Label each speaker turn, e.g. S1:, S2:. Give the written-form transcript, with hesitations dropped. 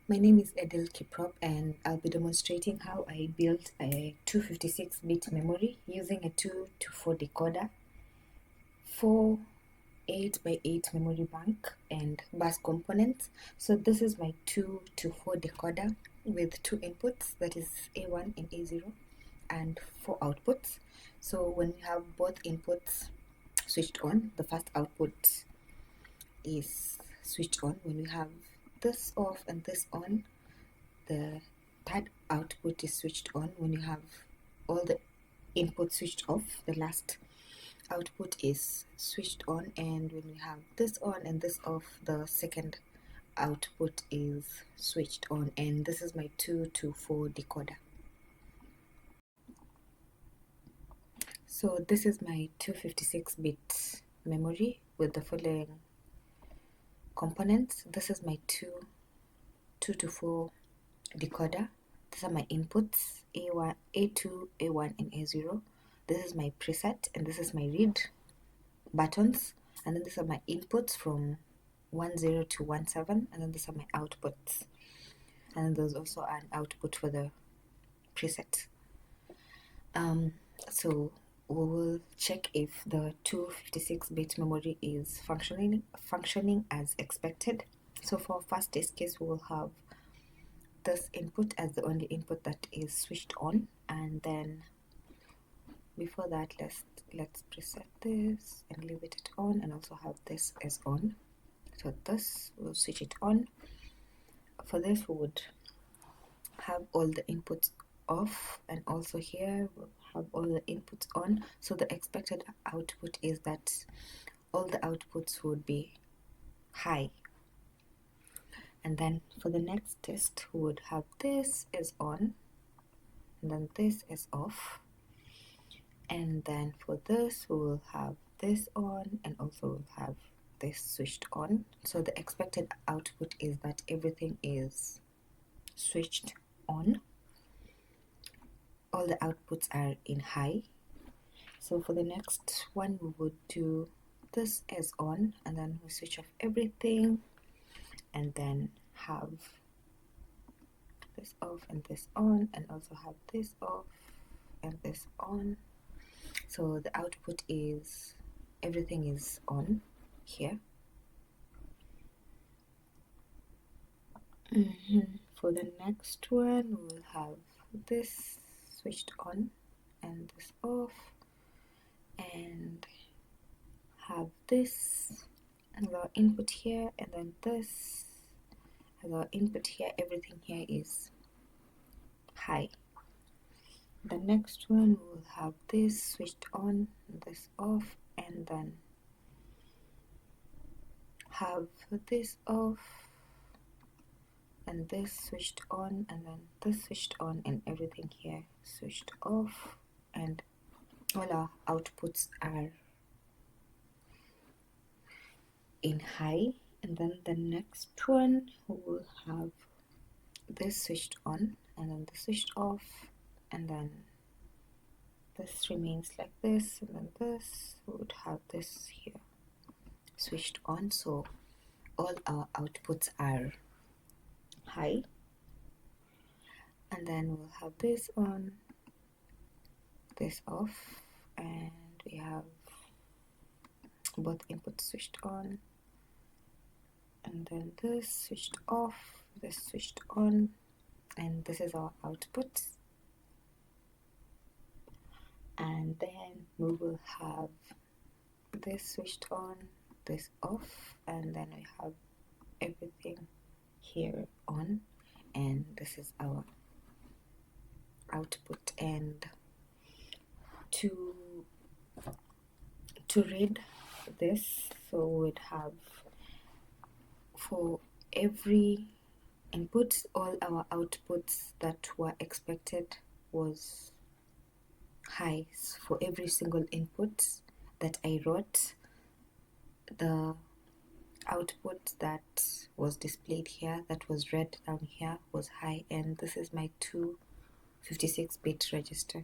S1: My name is Edel Kiprop and I'll be demonstrating how I built a 256-bit memory using a 2 to 4 decoder, 4 8x8 memory bank and bus components. So this is my 2 to 4 decoder with 2 inputs, that is A1 and A0, and 4 outputs. So when you have both inputs switched on, the first output is switched on. When you have this off and this on, the third output is switched on. When you have all the inputs switched off, the last output is switched on. And when you have this on and this off, the second output is switched on. And this is my 2 to 4 decoder. So this is my 256-bit memory with the following components. This is my 2 to 4 decoder. These are my inputs, A1, A2, A1 and A0. This is my preset and this is my read buttons, and then these are my inputs from 10 to 17, and then these are my outputs, and then there's also an output for the preset. So we will check if the 256-bit memory is functioning as expected. So for first test case, we will have this input as the only input that is switched on, and then before that let's preset this and leave it on, and also have this as on. So this will switch it on. For this we would have all the inputs off, and also here we'll have all the inputs on. So the expected output is that all the outputs would be high. And then for the next test we would have this is on, and then this is off, and then for this we will have this on, and also we'll have this switched on. So the expected output is that everything is switched on, all the outputs are in high. So for the next one we would do this as on, and then we switch off everything, and then have this off and this on, and also have this off and this on. So the output is everything is on here. For the next one we'll have this switched on and this off, and have this as our input here, and then this as our input here. Everything here is high. The next one we'll have this switched on, this off, and then have this off and this switched on, and then this switched on, and everything here switched off, and all our outputs are in high. And then the next one will have this switched on, and then this switched off, and then this remains like this, and then this would have this here switched on. So all our outputs are high. And then we'll have this on, this off, and we have both inputs switched on, and then this switched off, this switched on, and this is our output. And then we will have this switched on, this off, and then we have everything here on, and this is our output. And to read this, so we would have for every input, all our outputs that were expected was high. For every single input that I wrote, the output that was displayed here, that was read down here, was high. And this is my 256-bit register.